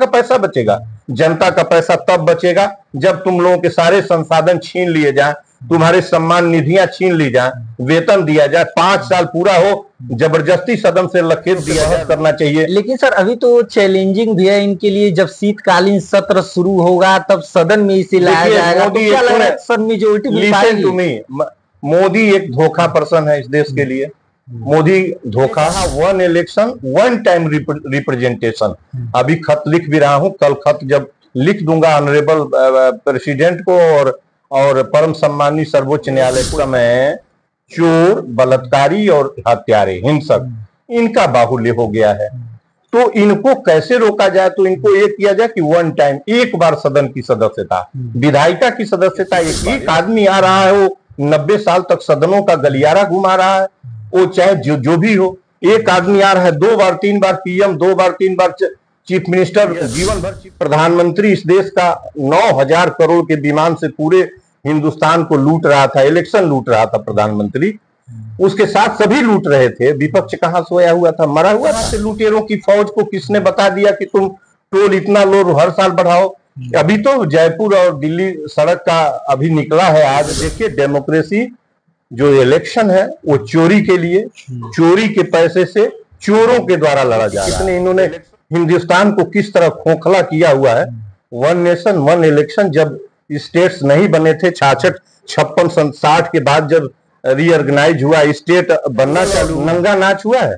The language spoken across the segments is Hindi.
का पैसा बचेगा? जनता का पैसा तब बचेगा जब तुम लोगों के सारे संसाधन छीन लिए जाए, तुम्हारे सम्मान निधियां छीन ली जाए, वेतन दिया जाए, 5 साल पूरा हो, जबरदस्ती सदन से लखेर दिया जाए करना चाहिए। लेकिन सर अभी तो चैलेंजिंग भी है इनके लिए, जब शीतकालीन सत्र शुरू होगा तब सदन में इसे लाया जाएगा, तो क्या लग रहा है सर मेजोरिटी मिल पाएगी? लिसन टू मी, मोदी एक धोखा पर्सन है इस देश के लिए। मोदी धोखा, one election one time representation. अभी खत लिख भी रहा हूं, कल खत जब लिख दूंगा ऑनरेबल प्रेसिडेंट को और परम सम्मानी सर्वोच्च न्यायालय को, मैं चोर, बलात्कारी और हत्यारे, हिंसक, इनका बाहुल्य हो गया है। तो इनको कैसे रोका जाए? तो इनको ये किया जाए कि वन टाइम, एक बार सदन की सदस्यता, विधायिका की सदस्यता, एक आदमी आ रहा है वो 90 साल तक सदनों का गलियारा घुमा रहा है, वो चाहे जो भी हो। एक आदमी आ रहा है 2 बार 3 बार पीएम, 2 बार 3 बार चीफ मिनिस्टर, जीवन भर प्रधानमंत्री इस देश का 9,000 करोड़ के विमान से पूरे हिंदुस्तान को लूट रहा था, इलेक्शन लूट रहा था प्रधानमंत्री, उसके साथ सभी लूट रहे थे। विपक्ष कहां सोया हुआ था? मरा हुआ था। लुटेरों की फौज को किसने बता दिया कि तुम टोल इतना लो, हर साल बढ़ाओ? अभी तो जयपुर और दिल्ली सड़क का अभी निकला है आज। देखिए, डेमोक्रेसी जो इलेक्शन है वो चोरी के लिए, चोरी के पैसे से चोरों के द्वारा लड़ा जा रहा है। इन्होंने हिंदुस्तान को किस तरह खोखला किया हुआ है। वन नेशन वन इलेक्शन, जब स्टेट्स नहीं बने थे 66, 56, 60 के बाद जब रीऑर्गेनाइज हुआ, स्टेट बनना चालू, नंगा नाच हुआ है।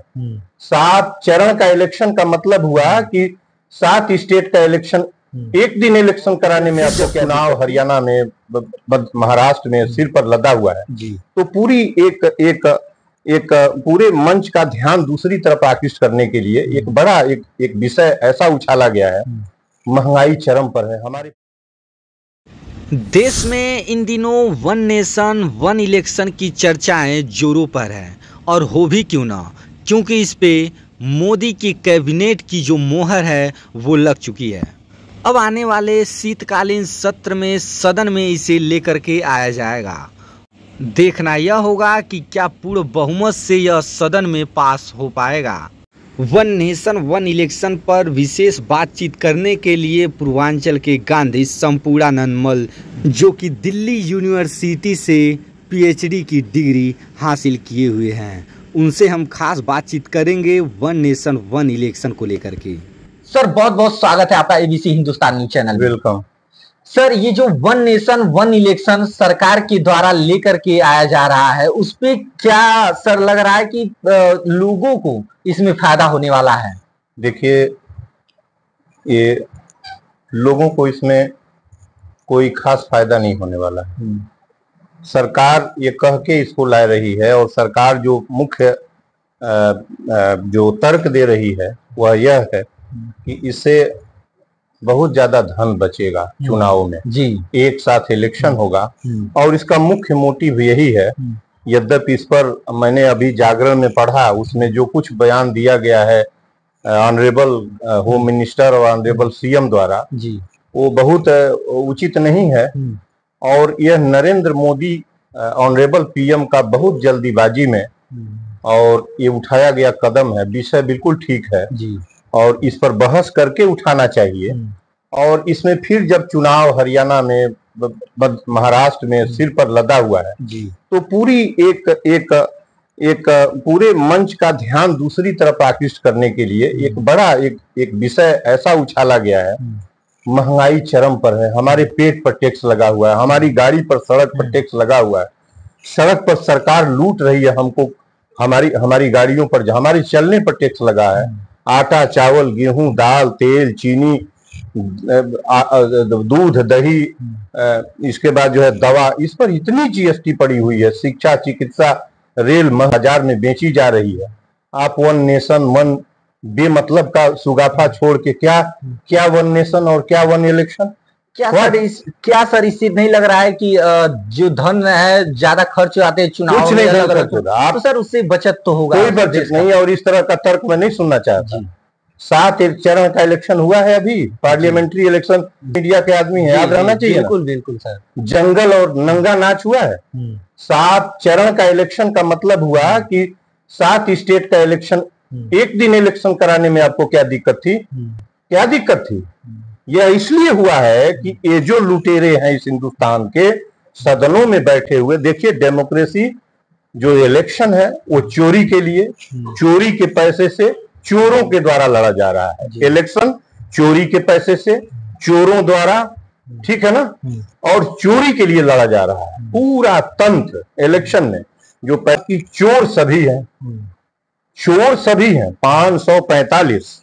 7 चरण का इलेक्शन का मतलब हुआ कि 7 स्टेट का इलेक्शन एक दिन इलेक्शन कराने में आपको चुनाव हरियाणा में, महाराष्ट्र में सिर पर लदा हुआ है जी। तो पूरी एक पूरे मंच का ध्यान दूसरी तरफ आकृष्ट करने के लिए एक बड़ा एक विषय ऐसा उछाला गया है। महंगाई चरम पर है हमारे देश में। इन दिनों वन नेशन वन इलेक्शन की चर्चाएं जोरों पर है, और हो भी क्यों ना, क्योंकि इस पे मोदी की कैबिनेट की जो मोहर है वो लग चुकी है। अब आने वाले शीतकालीन सत्र में सदन में इसे लेकर के आया जाएगा। देखना यह होगा कि क्या पूर्ण बहुमत से यह सदन में पास हो पाएगा। वन नेशन वन इलेक्शन पर विशेष बातचीत करने के लिए पूर्वांचल के गांधी संपूर्णानंद मल, जो कि दिल्ली यूनिवर्सिटी से पीएचडी की डिग्री हासिल किए हुए हैं, उनसे हम खास बातचीत करेंगे वन नेशन वन इलेक्शन को लेकर के। सर बहुत बहुत स्वागत है आपका ABC Hindustan news channel. Welcome sir. ये जो वन नेशन वन इलेक्शन सरकार के द्वारा लेकर के आया जा रहा है, उस पे क्या सर लग रहा है कि लोगों को इसमें फायदा होने वाला है? देखिए, ये लोगों को इसमें कोई खास फायदा नहीं होने वाला है। सरकार ये कह के इसको ला रही है, और सरकार जो मुख्य जो तर्क दे रही है वह यह है कि इससे बहुत ज्यादा धन बचेगा चुनाव में जी। एक साथ इलेक्शन होगा, और इसका मुख्य मोटिव यही है। यद्यपि इस पर मैंने अभी जागरण में पढ़ा, उसमें जो कुछ बयान दिया गया है ऑनरेबल होम मिनिस्टर और ऑनरेबल सीएम द्वारा जी, वो बहुत उचित नहीं है। और यह नरेंद्र मोदी ऑनरेबल पीएम का बहुत जल्दीबाजी में और ये उठाया गया कदम है। विषय बिल्कुल ठीक है जी, और इस पर बहस करके उठाना चाहिए। और इसमें फिर जब चुनाव हरियाणा में, महाराष्ट्र में सिर पर लदा हुआ है जी, तो पूरी एक पूरे मंच का ध्यान दूसरी तरफ आकृष्ट करने के लिए एक बड़ा एक विषय ऐसा उछाला गया है। महंगाई चरम पर है, हमारे पेट पर टैक्स लगा हुआ है, हमारी गाड़ी पर, सड़क पर टैक्स लगा हुआ है, सड़क पर सरकार लूट रही है हमको, हमारी गाड़ियों पर, हमारे चलने पर टैक्स लगा है। आटा, चावल, गेहूं, दाल, तेल, चीनी, दूध, दही, इसके बाद जो है दवा, इस पर इतनी जीएसटी पड़ी हुई है। शिक्षा, चिकित्सा, रेल बाजार में बेची जा रही है। आप वन नेशन वन बेमतलब का सुगाफा छोड़ के क्या वन नेशन और क्या वन इलेक्शन? क्या सर इससे नहीं लग रहा है कि जो धन है ज्यादा खर्च आते हैं चुनाव कुछ नहीं खर्च होगा आप, तो सर उससे बचत तो होगा? कोई बचत नहीं, और इस तरह का तर्क मैं नहीं सुनना चाहता। 7 चरण का इलेक्शन हुआ है अभी, पार्लियामेंट्री इलेक्शन। मीडिया के आदमी है, याद रहना चाहिए। बिल्कुल बिल्कुल सर। जंगल और नंगा नाच हुआ है। 7 चरण का इलेक्शन का मतलब हुआ कि 7 स्टेट का इलेक्शन एक दिन इलेक्शन कराने में आपको क्या दिक्कत थी? क्या दिक्कत थी? यह इसलिए हुआ है कि ये जो लुटेरे हैं इस हिंदुस्तान के सदनों में बैठे हुए, देखिए डेमोक्रेसी जो इलेक्शन है वो चोरी के लिए, चोरी के पैसे से चोरों के द्वारा लड़ा जा रहा है। इलेक्शन चोरी के पैसे से चोरों द्वारा, ठीक है ना, और चोरी के लिए लड़ा जा रहा है। पूरा तंत्र इलेक्शन में जो पैसे, चोर सभी है, चोर सभी हैं। 545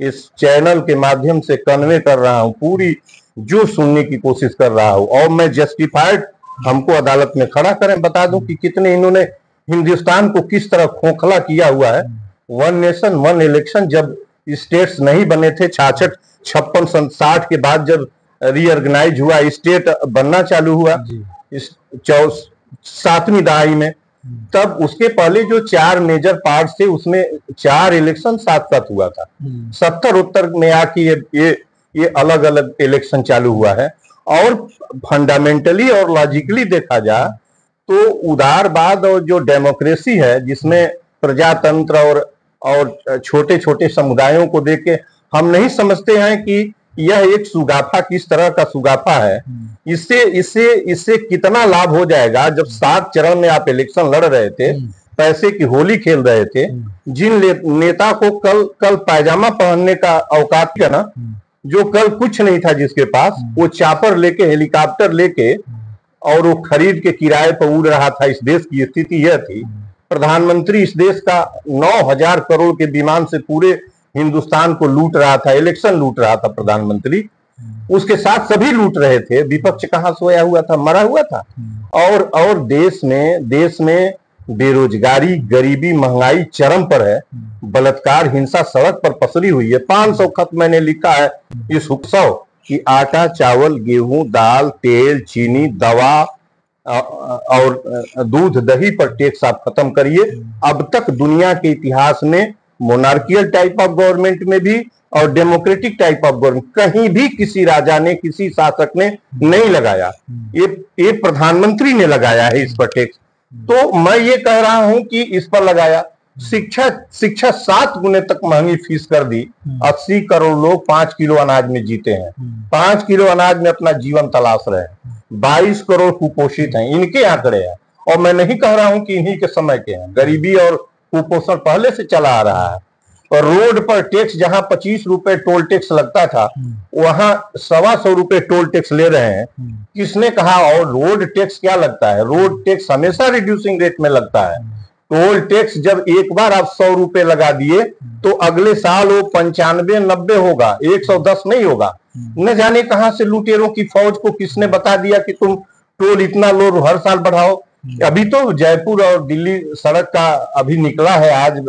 इस चैनल के माध्यम से कन्वे कर रहा हूं, पूरी जो सुनने की कोशिश कर रहा हूं, और मैं जस्टिफाइड, हमको अदालत में खड़ा करें, बता दूं कि कितने इन्होंने हिंदुस्तान को किस तरह खोखला किया हुआ है। वन नेशन वन इलेक्शन जब स्टेट्स नहीं बने थे, 66, 56, 60 के बाद जब रीऑर्गेनाइज हुआ, स्टेट बनना चालू हुआ इस 7वीं दहाई में, तब उसके पहले जो 4 मेजर पार्ट थे उसमें 4 इलेक्शन साथ साथ हुआ था। 70 उत्तर में आके ये अलग अलग इलेक्शन चालू हुआ है। और फंडामेंटली और लॉजिकली देखा जाए तो उदारवाद और जो डेमोक्रेसी है, जिसमें प्रजातंत्र और छोटे छोटे समुदायों को देख के हम नहीं समझते हैं कि यह एक सुगाफा किस तरह का सुगाफा है। इससे कितना लाभ हो जाएगा। जब 7 चरण में आप इलेक्शन लड़ रहे थे, पैसे की होली खेल रहे थे, जिन नेता को कल पायजामा पहनने का औकात है ना, जो कल कुछ नहीं था जिसके पास, वो चापर लेके, हेलीकॉप्टर लेके, और वो खरीद के किराए पर उड़ रहा था। इस देश की स्थिति यह थी। प्रधानमंत्री इस देश का 9,000 करोड़ के विमान से पूरे हिंदुस्तान को लूट रहा था, इलेक्शन लूट रहा था प्रधानमंत्री, उसके साथ सभी लूट रहे थे। विपक्ष कहाँ सोया हुआ था? मरा हुआ था। और देश में बेरोजगारी, गरीबी, महंगाई चरम पर है। बलात्कार, हिंसा सड़क पर पसरी हुई है। 500 खत मैंने लिखा है इस उत्सव कि आटा, चावल, गेहूं, दाल, तेल, चीनी, दवा और दूध, दही पर टैक्स आप खत्म करिए। अब तक दुनिया के इतिहास में मोनार्कियल टाइप ऑफ गवर्नमेंट में भी और डेमोक्रेटिक टाइप ऑफ गवर्नमेंट, कहीं भी किसी राजा ने, किसी शासक ने नहीं लगाया। ये प्रधानमंत्री ने लगाया है इस पर टैक्स। तो मैं ये कह रहा हूं कि इस पर लगाया। शिक्षा 7 गुने तक महंगी फीस कर दी। 80 करोड़ लोग 5 किलो अनाज में जीते हैं, 5 किलो अनाज में अपना जीवन तलाश रहे हैं। 22 करोड़ कुपोषित हैं, इनके आंकड़े हैं। और मैं नहीं कह रहा हूं कि इन्हीं के समय के हैं। गरीबी और कुपोषण पहले से चला आ रहा है। और रोड पर टैक्स, जहां 25 रुपए टोल टैक्स लगता था, वहां 125 रुपए टोल टैक्स ले रहे हैं। किसने कहा? और रोड टैक्स क्या लगता है? रोड टैक्स हमेशा रिड्यूसिंग रेट में लगता है। टोल टैक्स जब एक बार आप 100 रुपए लगा दिए तो अगले साल वो 95, 90 होगा, 110 नहीं होगा। न जाने कहां से लुटेरों की फौज को किसने बता दिया कि तुम टोल इतना लो, हर साल बढ़ाओ। अभी तो जयपुर और दिल्ली सड़क का अभी निकला है, आज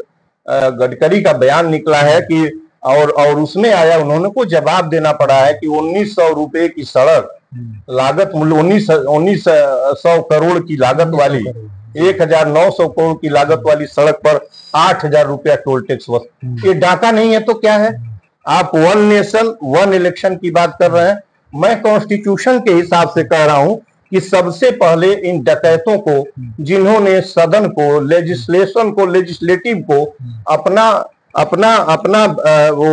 गडकरी का बयान निकला है कि और उसमें आया, उन्होंने को जवाब देना पड़ा है कि 1900 रुपए की सड़क लागत मूल्य, 1900 करोड़ की लागत वाली, 1900 करोड़ की लागत वाली सड़क पर 8,000 रुपया टोल टैक्स वसूल। ये डाका नहीं है तो क्या है? आप वन नेशन वन इलेक्शन की बात कर रहे हैं। मैं कॉन्स्टिट्यूशन के हिसाब से कह रहा हूं कि सबसे पहले इन डकैतों को, जिन्होंने सदन को, लेजिस्लेटिव को अपना वो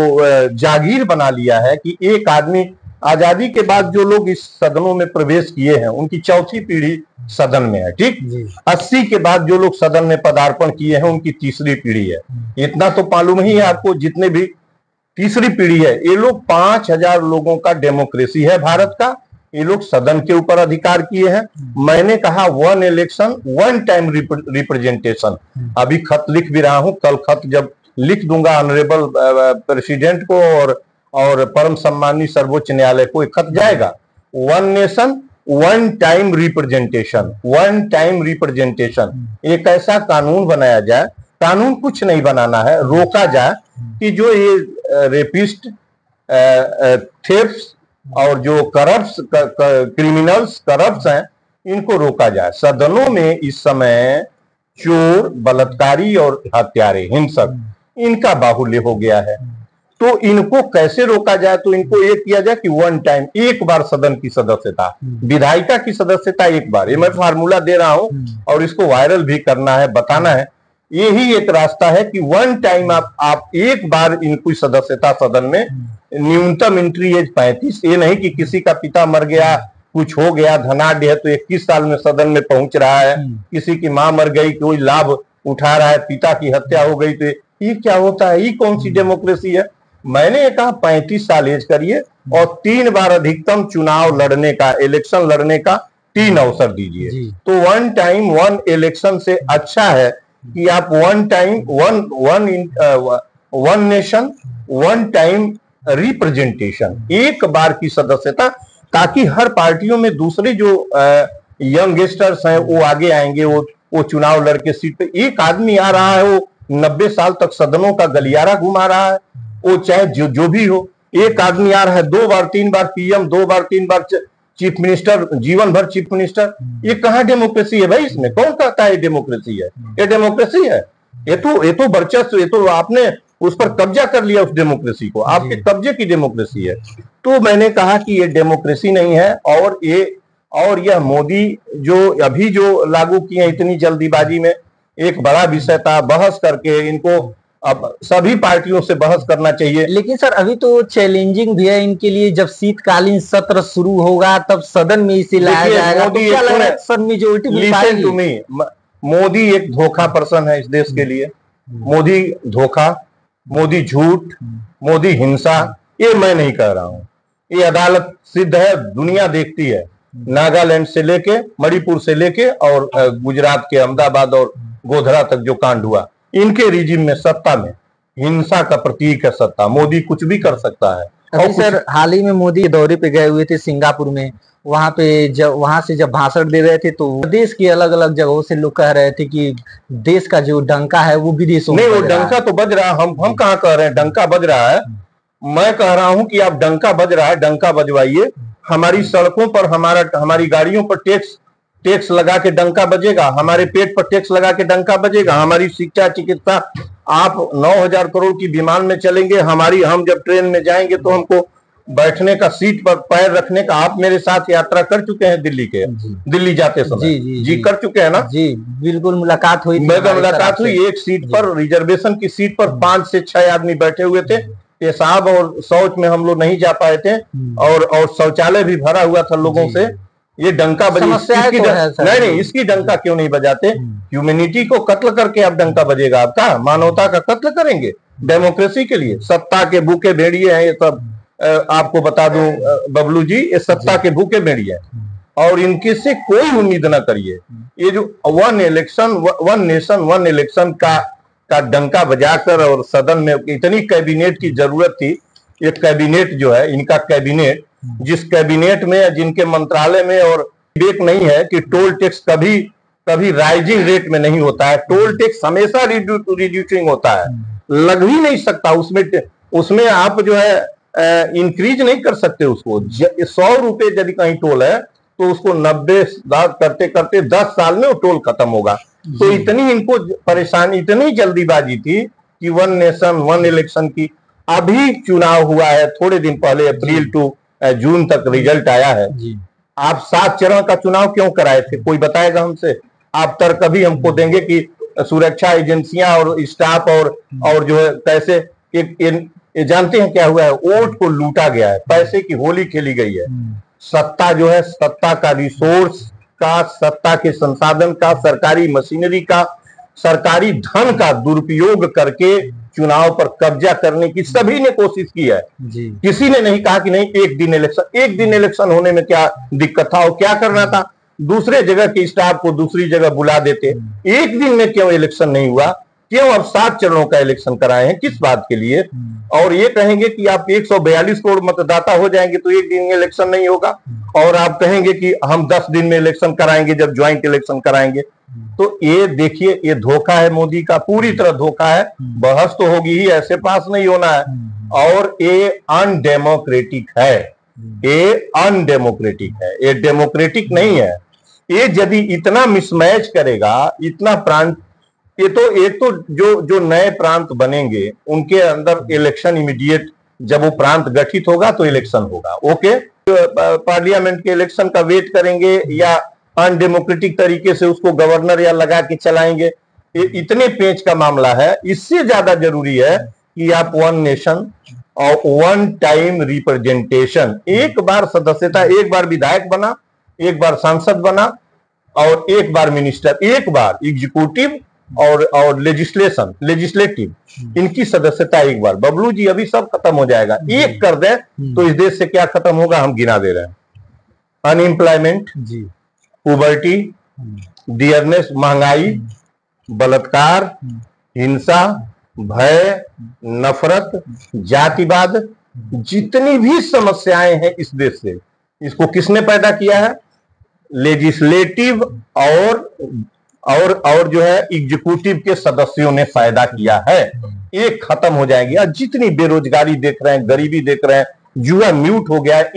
जागीर बना लिया है कि एक आदमी, आजादी के बाद जो लोग इस सदनों में प्रवेश किए हैं उनकी 4थी पीढ़ी सदन में है, ठीक। 80 के बाद जो लोग सदन में पदार्पण किए हैं उनकी 3री पीढ़ी है। इतना तो मालूम ही है आपको, जितने भी 3री पीढ़ी है। ये लोग 5000 लोगों का डेमोक्रेसी है भारत का। ये लोग सदन के ऊपर अधिकार किए हैं। मैंने कहा one election one time representation. अभी खत लिख भी रहा हूं, कल खत जब लिख दूंगा ऑनरेबल प्रेसिडेंट को और परम सम्मानी सर्वोच्च न्यायालय को एक खत जाएगा। One nation one time representation, one time representation. एक ऐसा कानून बनाया जाए, कानून कुछ नहीं बनाना है, रोका जाए कि जो ये रेपिस्ट, थेफ्ट्स और जो क्रिमिनल्स करप्ट्स हैं, इनको रोका जाए। सदनों में इस समय चोर, बलात्कारी और हत्यारे, हिंसक, इनका बाहुल्य हो गया है। तो इनको कैसे रोका जाए? तो इनको ये किया जाए कि वन टाइम, एक बार सदन की सदस्यता, विधायिका की सदस्यता एक बार। ये मैं फार्मूला दे रहा हूं और इसको वायरल भी करना है, बताना है यही एक रास्ता है कि वन टाइम आप एक बार इनकी सदस्यता सदन में, न्यूनतम एंट्री एज 35, ये नहीं कि किसी का पिता मर गया, कुछ हो गया, धनाढ़ है तो 21 साल में सदन में पहुंच रहा है, किसी की मां मर गई, कोई लाभ उठा रहा है, पिता की हत्या हो गई, तो ये क्या होता है? ये कौन सी डेमोक्रेसी है? मैंने कहा 35 साल एज करिए और 3 बार अधिकतम चुनाव लड़ने का, इलेक्शन लड़ने का 3 अवसर दीजिए। तो वन टाइम वन इलेक्शन से अच्छा है कि आप one time one nation one time representation, एक बार की सदस्यता, ताकि हर पार्टियों में दूसरे जो यंगस्टर्स हैं वो आगे आएंगे, वो चुनाव लड़के सीट पे। एक आदमी आ रहा है, वो 90 साल तक सदनों का गलियारा घुमा रहा है, वो चाहे जो भी हो। एक आदमी आ रहा है 2 बार 3 बार पीएम, 2 बार 3 बार चीफ मिनिस्टर, जीवन भर चीफ मिनिस्टर। ये कहाँ डेमोक्रेसी है भाई? इसमें कौन कहता है डेमोक्रेसी है? ये डेमोक्रेसी है? ये तो वर्चस्व, ये तो आपने उस पर कब्जा कर लिया, उस डेमोक्रेसी को, आपके कब्जे की डेमोक्रेसी है। तो मैंने कहा कि ये डेमोक्रेसी नहीं है। और यह मोदी जो अभी जो लागू किए इतनी जल्दीबाजी में, एक बड़ा विषय था, बहस करके इनको अब सभी पार्टियों से बहस करना चाहिए। लेकिन सर अभी तो चैलेंजिंग भी है इनके लिए, जब शीतकालीन सत्र शुरू होगा तब सदन में इसे लाया जाएगा, तो क्या लग रहा है सर मेजोरिटी मिल पाएगी? लिसन टू मी, मोदी एक धोखा पर्सन है इस देश के लिए। मोदी धोखा, मोदी झूठ, मोदी हिंसा, ये मैं नहीं कह रहा हूं, ये अदालत सिद्ध है, दुनिया देखती है। नागालैंड से लेके, मणिपुर से लेके और गुजरात के अहमदाबाद और गोधरा तक जो कांड हुआ, इनके रिजिम में, सत्ता में हिंसा का प्रतीक है सत्ता। मोदी कुछ भी कर सकता है। अभी सर हाल ही में मोदी दौरे पे गए हुए थे सिंगापुर में, वहां से जब भाषण दे रहे थे तो देश की अलग अलग जगहों से लोग कह रहे थे कि देश का जो डंका है वो विदेशों में, नहीं वो डंका तो बज रहा है, हम कहाँ कह रहे हैं डंका बज रहा है? मैं कह रहा हूं कि आप डंका बज रहा है, डंका बजवाइए। हमारी सड़कों पर, हमारी गाड़ियों पर टैक्स लगा के डंका बजेगा, हमारे पेट पर टैक्स लगा के डंका बजेगा। हमारी शिक्षा, चिकित्सा, आप 9,000 करोड़ की विमान में चलेंगे, हम जब ट्रेन में जाएंगे तो हमको बैठने का, सीट पर पैर रखने का, आप मेरे साथ यात्रा कर चुके हैं दिल्ली जाते समय? जी कर चुके हैं ना? जी बिल्कुल, मुलाकात हुई, मुलाकात हुई। एक सीट पर, रिजर्वेशन की सीट पर 5 से 6 आदमी बैठे हुए थे। पेशाब और शौच में हम लोग नहीं जा पाए थे, और शौचालय भी भरा हुआ था लोगों से। ये डंका बजे, नहीं इसकी डंका क्यों नहीं बजाते? ह्यूमैनिटी को कत्ल करके आप डंका बजेगा आपका? मानवता का कत्ल करेंगे डेमोक्रेसी के लिए? सत्ता के भूखे भेड़िए हैं ये सब। आपको बता दूं बबलू जी, ये सत्ता के भूखे भेड़िए हैं और इनके से कोई उम्मीद ना करिए। ये जो वन नेशन वन इलेक्शन का डंका बजाकर, और सदन में इतनी कैबिनेट की जरूरत थी। ये कैबिनेट जो है, इनका कैबिनेट, जिस कैबिनेट में, जिनके मंत्रालय में और विवेक नहीं है कि टोल टैक्स कभी राइजिंग रेट में नहीं होता है, टोल टैक्स हमेशा रिड्यूसिंग होता है, लग ही नहीं सकता उसमें आप जो है इंक्रीज नहीं कर सकते उसको। 100 रुपए यदि कहीं टोल है तो उसको 90 करते करते 10 साल में वो टोल खत्म होगा। तो इतनी इनको परेशानी, इतनी जल्दीबाजी थी कि वन नेशन वन इलेक्शन की। अभी चुनाव हुआ है थोड़े दिन पहले, अप्रैल टू जून तक रिजल्ट आया है। आप 7 चरण का चुनाव क्यों कराए थे? कोई बताएगा हमसे? आप तर्क कभी हमको देंगे कि सुरक्षा एजेंसियां और स्टाफ और जो है कैसे, ये जानते हैं क्या हुआ है? वोट को लूटा गया है, पैसे की होली खेली गई है। सत्ता जो है, सत्ता का रिसोर्स का, सत्ता के संसाधन का, सरकारी मशीनरी का, सरकारी धन का दुरुपयोग करके चुनाव पर कब्जा करने की सभी ने कोशिश की है। किसी ने नहीं कहा कि नहीं एक दिन इलेक्शन होने में क्या दिक्कत था और क्या करना था? दूसरे जगह के स्टाफ को दूसरी जगह बुला देते। एक दिन में क्यों इलेक्शन नहीं हुआ? क्यों अब 7 चरणों का इलेक्शन कराए हैं? किस बात के लिए? और ये कहेंगे कि आप 142 करोड़ मतदाता हो जाएंगे तो एक दिन में इलेक्शन नहीं होगा, और आप कहेंगे कि हम 10 दिन में इलेक्शन कराएंगे जब ज्वाइंट इलेक्शन कराएंगे। तो ये देखिए, ये धोखा है मोदी का, पूरी तरह धोखा है। बहस तो होगी ही, ऐसे पास नहीं होना है। और ये अनडेमोक्रेटिक है, ये अनडेमोक्रेटिक है, ये डेमोक्रेटिक नहीं है। ये यदि इतना मिसमैच करेगा, इतना प्रांत, ये तो जो नए प्रांत बनेंगे उनके अंदर इलेक्शन इमीडिएट, जब वो प्रांत गठित होगा तो इलेक्शन होगा। ओके, पार्लियामेंट के इलेक्शन का वेट करेंगे या अनडेमोक्रेटिक तरीके से उसको गवर्नर या लगा के चलाएंगे, इतने पेच का मामला है। इससे ज्यादा जरूरी है कि आप वन नेशन और वन टाइम रिप्रेजेंटेशन, एक बार सदस्यता, एक बार विधायक बना, एक बार सांसद बना और एक बार मिनिस्टर, एक बार एग्जीक्यूटिव और लेजिस्लेटिव, इनकी सदस्यता एक बार। बबलू जी अभी सब खत्म हो जाएगा, एक कर दे तो इस देश से क्या खत्म होगा हम गिना दे रहे हैं। अनएम्प्लॉयमेंट जी, पुबर्टी, डियरनेस, महंगाई, बलात्कार, हिंसा, भय, नफरत, जातिवाद, जितनी भी समस्याएं हैं इस देश से, इसको किसने पैदा किया है? लेजिस्लेटिव और जो है एग्जीक्यूटिव के सदस्यों ने पैदा किया है। एक खत्म हो जाएगी। और जितनी बेरोजगारी देख रहे हैं, गरीबी देख रहे हैं, जुआ म्यूट हो गया है,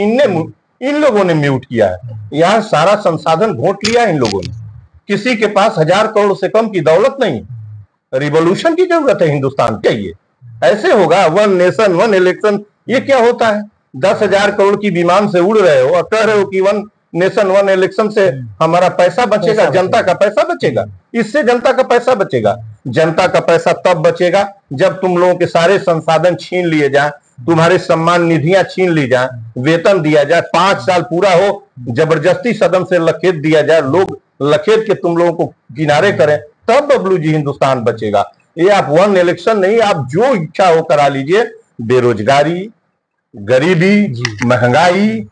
इन लोगों ने म्यूट किया है। यहाँ सारा संसाधन घोट लिया इन लोगों ने। किसी के पास 1000 करोड़ से कम की दौलत नहीं। रिवॉल्यूशन की जरूरत है हिंदुस्तान के। ये ऐसे होगा वन नेशन वन इलेक्शन, ये क्या होता है? 10,000 करोड़ की विमान से उड़ रहे हो और कह रहे हो कि वन नेशन वन इलेक्शन से हमारा पैसा बचेगा, जनता का पैसा बचेगा। इससे जनता का पैसा बचेगा। जनता का पैसा तब बचेगा जब तुम लोगों के सारे संसाधन छीन लिए जाए, तुम्हारे सम्मान निधियां छीन ली जाए, वेतन दिया जाए, 5 साल पूरा हो जबरदस्ती सदन से लखेत दिया जाए, लोग लखेत के तुम लोगों को किनारे करें, तब बबलू जी हिंदुस्तान बचेगा। ये आप वन इलेक्शन नहीं, आप जो इच्छा हो करा लीजिए। बेरोजगारी, गरीबी, महंगाई,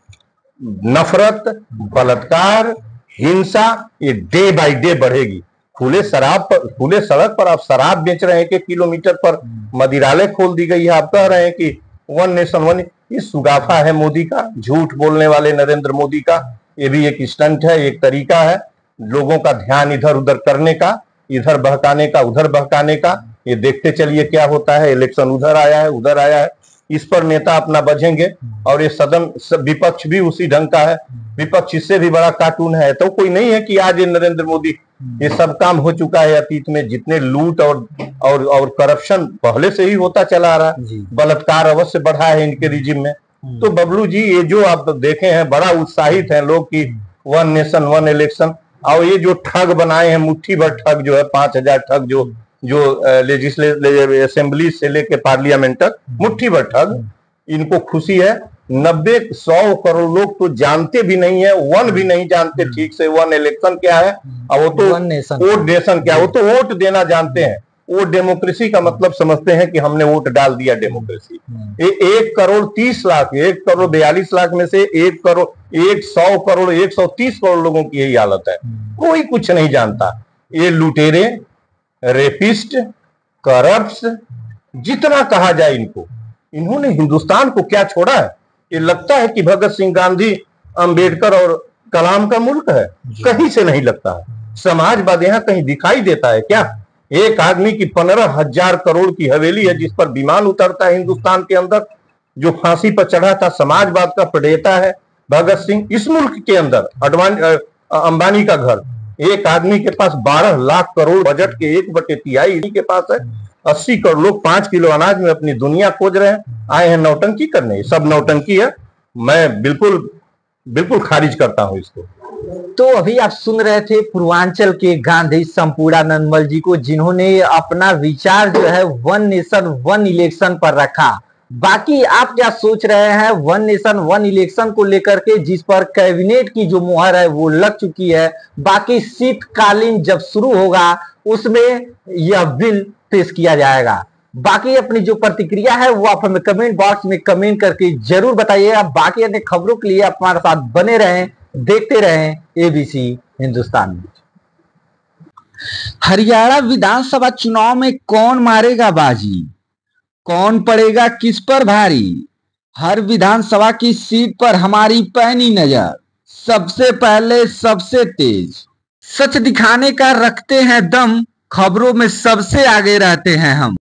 नफरत, बलात्कार, हिंसा, ये डे बाय डे बढ़ेगी। खुले सड़क पर आप शराब बेच रहे हैं, 1 किलोमीटर पर मदिरालय खोल दी गई है। आप कह रहे हैं कि वन नेशन वन, ये सुगाफा है मोदी का, झूठ बोलने वाले नरेंद्र मोदी का। ये भी एक स्टंट है, एक तरीका है लोगों का ध्यान इधर उधर करने का, इधर बहकाने का, उधर बहकाने का। ये देखते चलिए क्या होता है। इलेक्शन उधर आया है, उधर आया है, इस पर नेता अपना बजेंगे और ये सदन विपक्ष भी उसी ढंग का है। विपक्ष इससे भी बड़ा कार्टून है। तो कोई नहीं है कि आज ये नरेंद्र मोदी, ये सब काम हो चुका है अतीत में। जितने लूट और करप्शन पहले से ही होता चला आ रहा है। बलात्कार अवश्य बढ़ा है इनके रिजिम में। तो बबलू जी ये जो आप देखे हैं, बड़ा उत्साहित हैं लोग कि वन नेशन वन इलेक्शन। और ये जो ठग बनाए हैं, मुट्ठी भर ठग जो है, 5000 ठग जो लेजिस्लेटिव असेंबली से लेके पार्लियामेंट तक, मुट्ठी भर ठग। इनको खुशी है। 90-100 करोड़ लोग तो जानते भी नहीं है, वन भी नहीं जानते ठीक से वन इलेक्शन क्या है। और वो तो वोट नेशन क्या है, वो तो वोट देना जानते हैं। वो डेमोक्रेसी का मतलब समझते हैं कि हमने वोट डाल दिया डेमोक्रेसी। 1 करोड़ 30 लाख, 1 करोड़ 42 लाख में से 1 करोड़ 100 करोड़ 130 करोड़ लोगों की यही हालत है। कोई कुछ नहीं जानता। ये लुटेरे, रेपिस्ट, करप्ट, जितना कहा जाए इनको, इन्होंने हिंदुस्तान को क्या छोड़ा है? ये लगता है कि भगत सिंह, गांधी, अंबेडकर और कलाम का मुल्क है। कहीं से नहीं लगता है। समाजवाद यहाँ कहीं दिखाई देता है क्या? एक आदमी की 15,000 करोड़ की हवेली है जिस पर विमान उतरता है हिंदुस्तान के अंदर। जो फांसी पर चढ़ा था, समाजवाद का प्रणेता है भगत सिंह। इस मुल्क के अंदर अंबानी का घर, एक आदमी के पास 12 लाख करोड़ बजट के 1/3 के पास है। 80 करोड़ लोग 5 किलो अनाज में अपनी दुनिया खोज रहे हैं। आए हैं नौटंकी करने। सब नौटंकी है। मैं बिल्कुल खारिज करता हूं इसको। तो अभी आप सुन रहे थे पूर्वांचल के गांधी संपूर्णानंद जी को, जिन्होंने अपना विचार जो है वन नेशन वन इलेक्शन पर रखा। बाकी आप क्या सोच रहे हैं वन नेशन वन इलेक्शन को लेकर के, जिस पर कैबिनेट की जो मुहर है वो लग चुकी है। बाकी शीतकालीन जब शुरू होगा उसमें यह बिल पेश किया जाएगा। बाकी अपनी जो प्रतिक्रिया है वो आप हमें कमेंट बॉक्स में कमेंट करके जरूर बताइएगा। बाकी अन्य खबरों के लिए हमारे साथ बने रहें, देखते रहें एबीसी हिंदुस्तान। हरियाणा विधानसभा चुनाव में कौन मारेगा बाजी, कौन पड़ेगा किस पर भारी? हर विधानसभा की सीट पर हमारी पैनी नजर, सबसे पहले सबसे तेज, सच दिखाने का रखते हैं दम, खबरों में सबसे आगे रहते हैं हम।